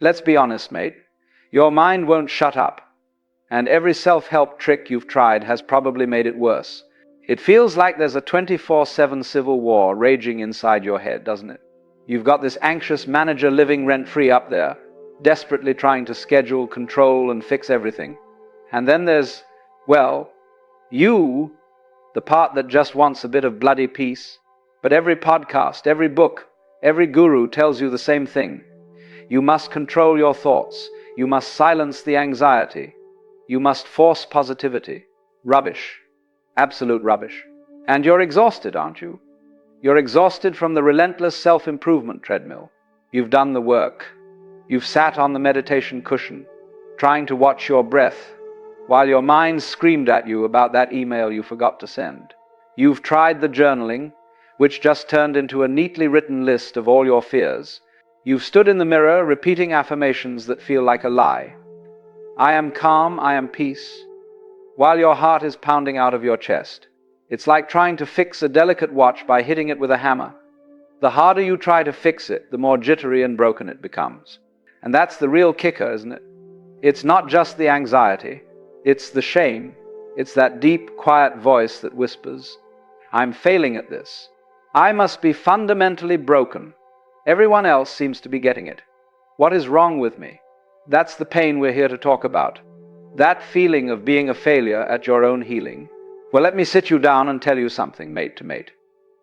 Let's be honest, mate. Your mind won't shut up. And every self-help trick you've tried has probably made it worse. It feels like there's a 24/7 civil war raging inside your head, doesn't it? You've got this anxious manager living rent-free up there, desperately trying to schedule, control, and fix everything. And then there's, well, you, the part that just wants a bit of bloody peace. But every podcast, every book, every guru tells you the same thing. You must control your thoughts. You must silence the anxiety. You must force positivity. Rubbish. Absolute rubbish. And you're exhausted, aren't you? You're exhausted from the relentless self-improvement treadmill. You've done the work. You've sat on the meditation cushion, trying to watch your breath, while your mind screamed at you about that email you forgot to send. You've tried the journaling, which just turned into a neatly written list of all your fears. You've stood in the mirror repeating affirmations that feel like a lie. I am calm, I am peace, while your heart is pounding out of your chest. It's like trying to fix a delicate watch by hitting it with a hammer. The harder you try to fix it, the more jittery and broken it becomes. And that's the real kicker, isn't it? It's not just the anxiety. It's the shame. It's that deep, quiet voice that whispers, I'm failing at this. I must be fundamentally broken. Everyone else seems to be getting it. What is wrong with me? That's the pain we're here to talk about. That feeling of being a failure at your own healing. Well, let me sit you down and tell you something, mate to mate.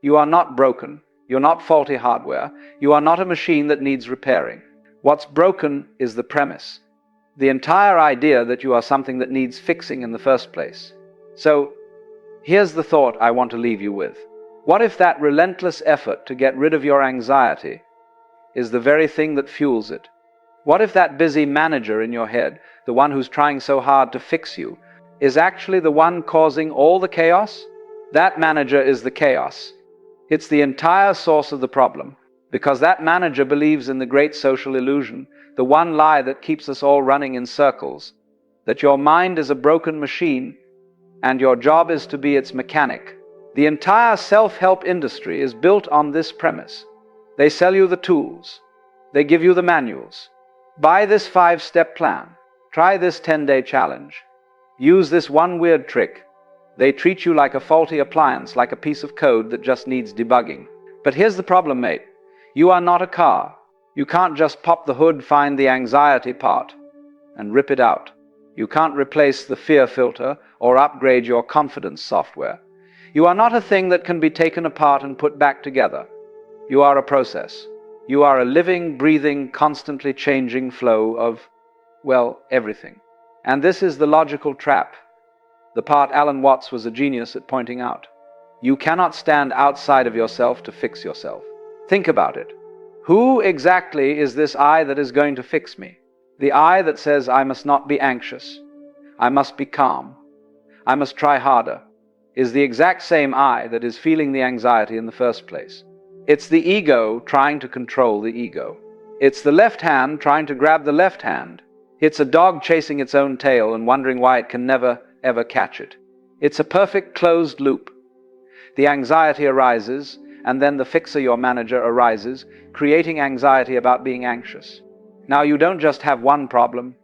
You are not broken. You're not faulty hardware. You are not a machine that needs repairing. What's broken is the premise. The entire idea that you are something that needs fixing in the first place. So, here's the thought I want to leave you with. What if that relentless effort to get rid of your anxiety is the very thing that fuels it? What if that busy manager in your head, the one who's trying so hard to fix you, is actually the one causing all the chaos? That manager is the chaos. It's the entire source of the problem, because that manager believes in the great social illusion, the one lie that keeps us all running in circles, that your mind is a broken machine and your job is to be its mechanic. The entire self-help industry is built on this premise. They sell you the tools. They give you the manuals. Buy this 5-step plan. Try this 10-day challenge. Use this one weird trick. They treat you like a faulty appliance, like a piece of code that just needs debugging. But here's the problem, mate. You are not a car. You can't just pop the hood, find the anxiety part, and rip it out. You can't replace the fear filter or upgrade your confidence software. You are not a thing that can be taken apart and put back together. You are a process. You are a living, breathing, constantly changing flow of, well, everything. And this is the logical trap, the part Alan Watts was a genius at pointing out. You cannot stand outside of yourself to fix yourself. Think about it. Who exactly is this I that is going to fix me? The I that says I must not be anxious, I must be calm, I must try harder, is the exact same I that is feeling the anxiety in the first place. It's the ego trying to control the ego. It's the left hand trying to grab the left hand. It's a dog chasing its own tail and wondering why it can never, ever catch it. It's a perfect closed loop. The anxiety arises, and then the fixer, your manager, arises, creating anxiety about being anxious. Now you don't just have one problem,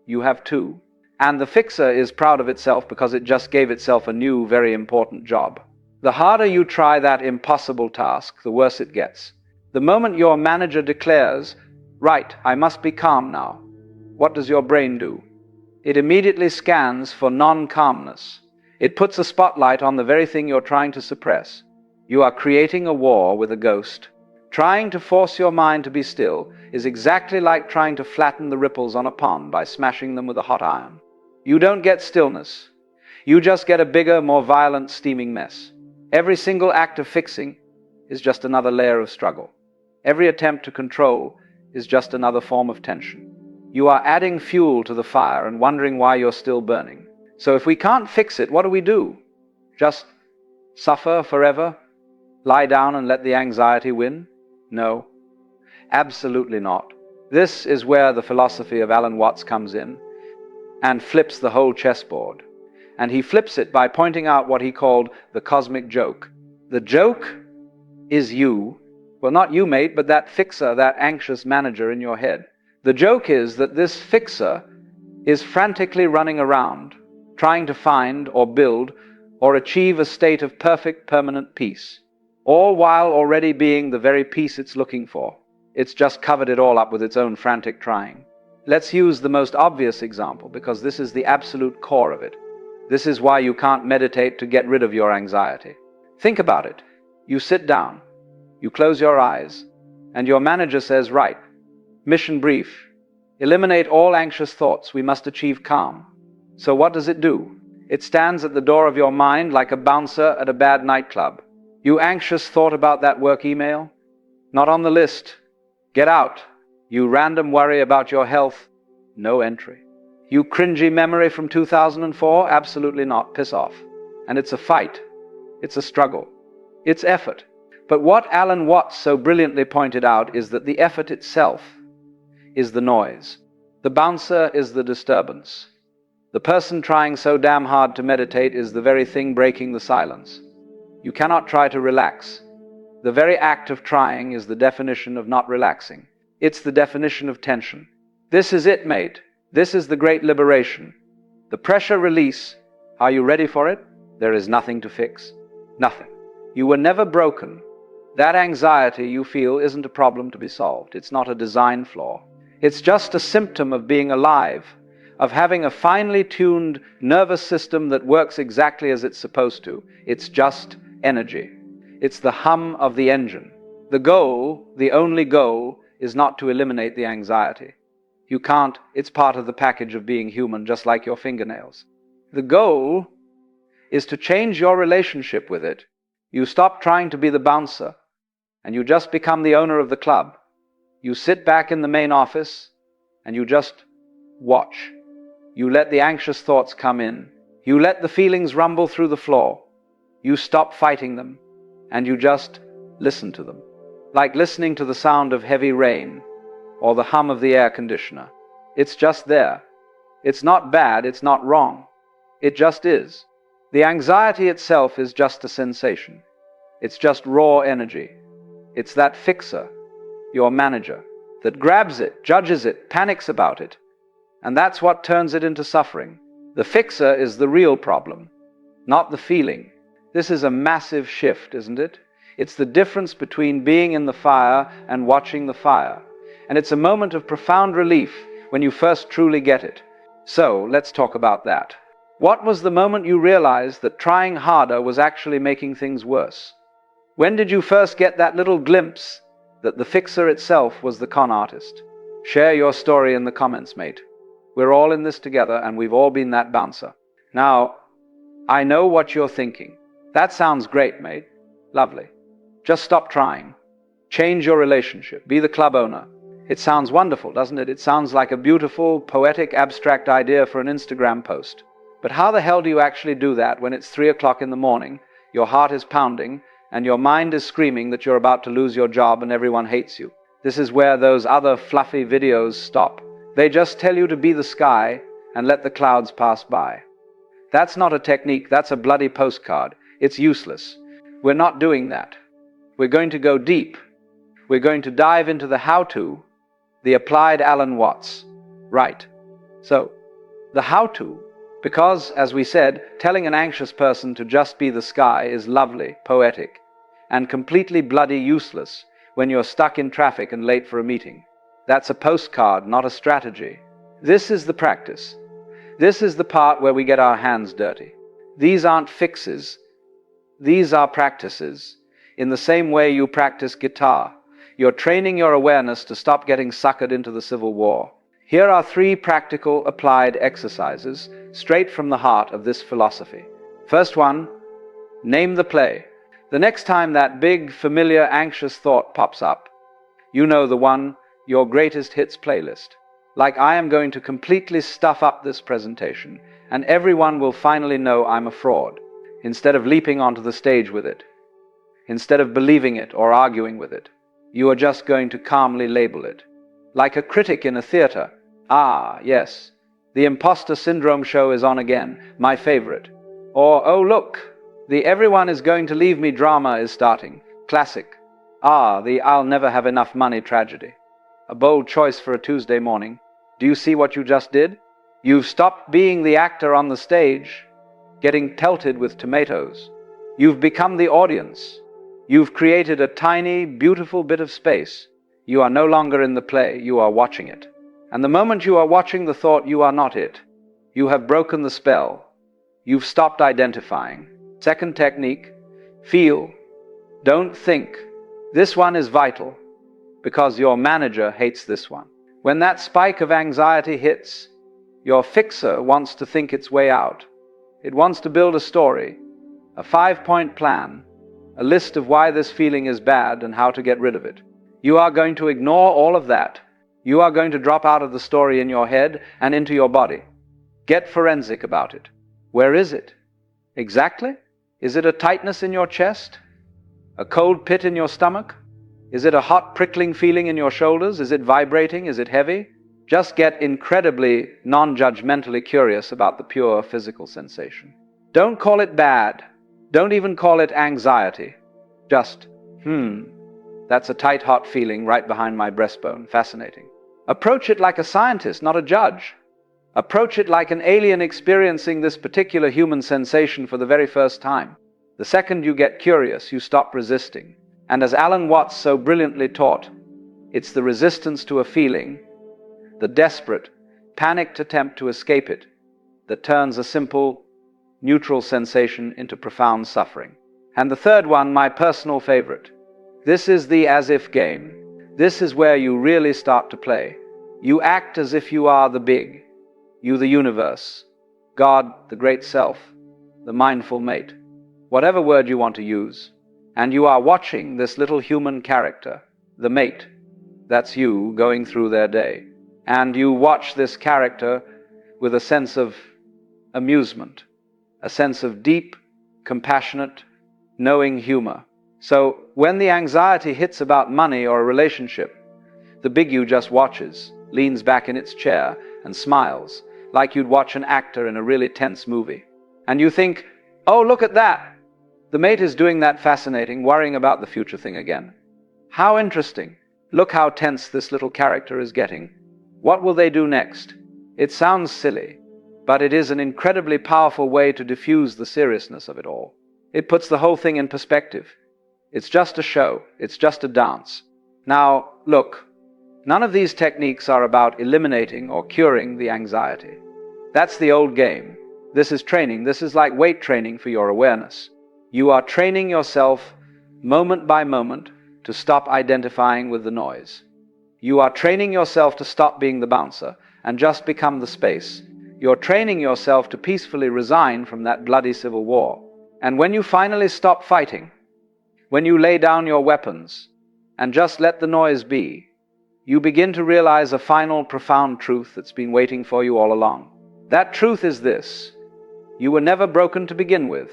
you have two. And the fixer is proud of itself because it just gave itself a new, very important job. The harder you try that impossible task, the worse it gets. The moment your manager declares, right, I must be calm now, what does your brain do? It immediately scans for non-calmness. It puts a spotlight on the very thing you're trying to suppress. You are creating a war with a ghost. Trying to force your mind to be still is exactly like trying to flatten the ripples on a pond by smashing them with a hot iron. You don't get stillness. You just get a bigger, more violent, steaming mess. Every single act of fixing is just another layer of struggle. Every attempt to control is just another form of tension. You are adding fuel to the fire and wondering why you're still burning. So if we can't fix it, what do? Just suffer forever? Lie down and let the anxiety win? No, absolutely not. This is where the philosophy of Alan Watts comes in and flips the whole chessboard. And he flips it by pointing out what he called the cosmic joke. The joke is you. Well, not you, mate, but that fixer, that anxious manager in your head. The joke is that this fixer is frantically running around, trying to find or build or achieve a state of perfect permanent peace, all while already being the very peace it's looking for. It's just covered it all up with its own frantic trying. Let's use the most obvious example, because this is the absolute core of it. This is why you can't meditate to get rid of your anxiety. Think about it. You sit down, you close your eyes, and your manager says, "Right, mission brief. Eliminate all anxious thoughts. We must achieve calm." So what does it do? It stands at the door of your mind like a bouncer at a bad nightclub. You anxious thought about that work email? Not on the list. Get out. You random worry about your health? No entry. You cringy memory from 2004? Absolutely not. Piss off. And it's a fight. It's a struggle. It's effort. But what Alan Watts so brilliantly pointed out is that the effort itself is the noise. The bouncer is the disturbance. The person trying so damn hard to meditate is the very thing breaking the silence. You cannot try to relax. The very act of trying is the definition of not relaxing. It's the definition of tension. This is it, mate. This is the great liberation. The pressure release. Are you ready for it? There is nothing to fix. Nothing. You were never broken. That anxiety you feel isn't a problem to be solved. It's not a design flaw. It's just a symptom of being alive, of having a finely tuned nervous system that works exactly as it's supposed to. It's just energy. It's the hum of the engine. The goal, the only goal, is not to eliminate the anxiety. You can't. It's part of the package of being human, just like your fingernails. The goal is to change your relationship with it. You stop trying to be the bouncer, and you just become the owner of the club. You sit back in the main office, and you just watch. You let the anxious thoughts come in. You let the feelings rumble through the floor. You stop fighting them, and you just listen to them. Like listening to the sound of heavy rain, or the hum of the air conditioner. It's just there. It's not bad, it's not wrong. It just is. The anxiety itself is just a sensation. It's just raw energy. It's that fixer, your manager, that grabs it, judges it, panics about it. And that's what turns it into suffering. The fixer is the real problem, not the feeling. This is a massive shift, isn't it? It's the difference between being in the fire and watching the fire. And it's a moment of profound relief when you first truly get it. So, let's talk about that. What was the moment you realized that trying harder was actually making things worse? When did you first get that little glimpse that the fixer itself was the con artist? Share your story in the comments, mate. We're all in this together, and we've all been that bouncer. Now, I know what you're thinking. That sounds great, mate. Lovely. Just stop trying. Change your relationship. Be the club owner. It sounds wonderful, doesn't it? It sounds like a beautiful, poetic, abstract idea for an Instagram post. But how the hell do you actually do that when it's 3 o'clock in the morning, your heart is pounding, and your mind is screaming that you're about to lose your job and everyone hates you? This is where those other fluffy videos stop. They just tell you to be the sky and let the clouds pass by. That's not a technique, that's a bloody postcard. It's useless. We're not doing that. We're going to go deep. We're going to dive into the how-to, the applied Alan Watts. Right. So, the how-to, because, as we said, telling an anxious person to just be the sky is lovely, poetic, and completely bloody useless when you're stuck in traffic and late for a meeting. That's a postcard, not a strategy. This is the practice. This is the part where we get our hands dirty. These aren't fixes. These are practices. In the same way you practice guitar, you're training your awareness to stop getting suckered into the Civil War. Here are 3 practical, applied exercises straight from the heart of this philosophy. First one, name the play. The next time that big, familiar, anxious thought pops up, you know the one, your greatest hits playlist. Like I am going to completely stuff up this presentation, and everyone will finally know I'm a fraud, instead of leaping onto the stage with it. Instead of believing it or arguing with it, you are just going to calmly label it. Like a critic in a theater. Ah, yes, the imposter syndrome show is on again, my favorite. Or, oh look, the everyone is going to leave me drama is starting. Classic. Ah, the I'll never have enough money tragedy. A bold choice for a Tuesday morning. Do you see what you just did? You've stopped being the actor on the stage, getting pelted with tomatoes. You've become the audience. You've created a tiny, beautiful bit of space. You are no longer in the play, you are watching it. And the moment you are watching the thought, you are not it. You have broken the spell. You've stopped identifying. Second technique, feel. Don't think. This one is vital, because your manager hates this one. When that spike of anxiety hits, your fixer wants to think its way out. It wants to build a story, a 5-point plan, a list of why this feeling is bad and how to get rid of it. You are going to ignore all of that. You are going to drop out of the story in your head and into your body. Get forensic about it. Where is it? Exactly? Is it a tightness in your chest? A cold pit in your stomach? Is it a hot prickling feeling in your shoulders? Is it vibrating? Is it heavy? Just get incredibly non-judgmentally curious about the pure physical sensation. Don't call it bad. Don't even call it anxiety. Just, that's a tight, hot feeling right behind my breastbone. Fascinating. Approach it like a scientist, not a judge. Approach it like an alien experiencing this particular human sensation for the very first time. The second you get curious, you stop resisting. And as Alan Watts so brilliantly taught, it's the resistance to a feeling, the desperate, panicked attempt to escape it, that turns a simple, neutral sensation into profound suffering. And the third one, my personal favorite. This is the as-if game. This is where you really start to play. You act as if you are the big, you the universe, God, the great self, the mindful mate, whatever word you want to use. And you are watching this little human character, the mate, that's you, going through their day. And you watch this character with a sense of amusement, a sense of deep, compassionate, knowing humor. So when the anxiety hits about money or a relationship, the big you just watches, leans back in its chair, and smiles, like you'd watch an actor in a really tense movie. And you think, oh, look at that! The mate is doing that fascinating, worrying about the future thing again. How interesting. Look how tense this little character is getting. What will they do next? It sounds silly, but it is an incredibly powerful way to diffuse the seriousness of it all. It puts the whole thing in perspective. It's just a show. It's just a dance. Now, look, none of these techniques are about eliminating or curing the anxiety. That's the old game. This is training. This is like weight training for your awareness. You are training yourself moment by moment to stop identifying with the noise. You are training yourself to stop being the bouncer and just become the space. You're training yourself to peacefully resign from that bloody civil war. And when you finally stop fighting, when you lay down your weapons and just let the noise be, you begin to realize a final profound truth that's been waiting for you all along. That truth is this: you were never broken to begin with.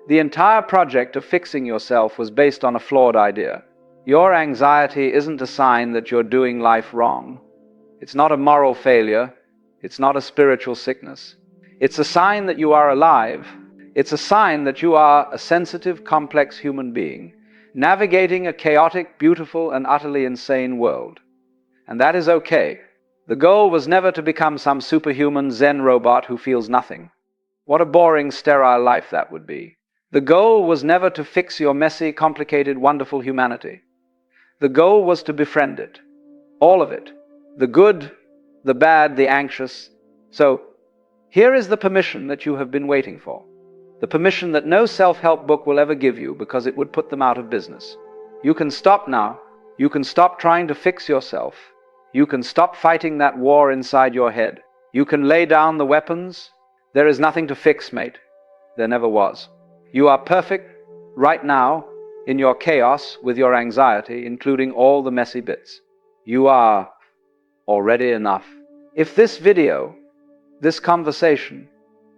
The entire project of fixing yourself was based on a flawed idea. Your anxiety isn't a sign that you're doing life wrong. It's not a moral failure. It's not a spiritual sickness. It's a sign that you are alive. It's a sign that you are a sensitive, complex human being, navigating a chaotic, beautiful, and utterly insane world. And that is okay. The goal was never to become some superhuman Zen robot who feels nothing. What a boring, sterile life that would be. The goal was never to fix your messy, complicated, wonderful humanity. The goal was to befriend it. All of it. The good, the bad, the anxious. So, here is the permission that you have been waiting for. The permission that no self-help book will ever give you, because it would put them out of business. You can stop now. You can stop trying to fix yourself. You can stop fighting that war inside your head. You can lay down the weapons. There is nothing to fix, mate. There never was. You are perfect right now in your chaos with your anxiety, including all the messy bits. You are already enough. If this video, this conversation,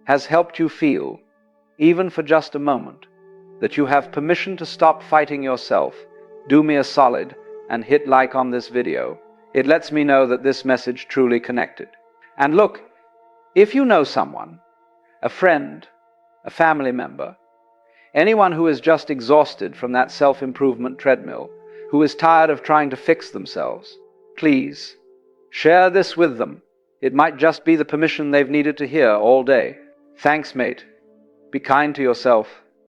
has helped you feel, even for just a moment, that you have permission to stop fighting yourself, do me a solid and hit like on this video. It lets me know that this message truly connected. And look, if you know someone, a friend, a family member, anyone who is just exhausted from that self-improvement treadmill, who is tired of trying to fix themselves, Please, share this with them. It might just be the permission they've needed to hear all day. Thanks, mate. Be kind to yourself.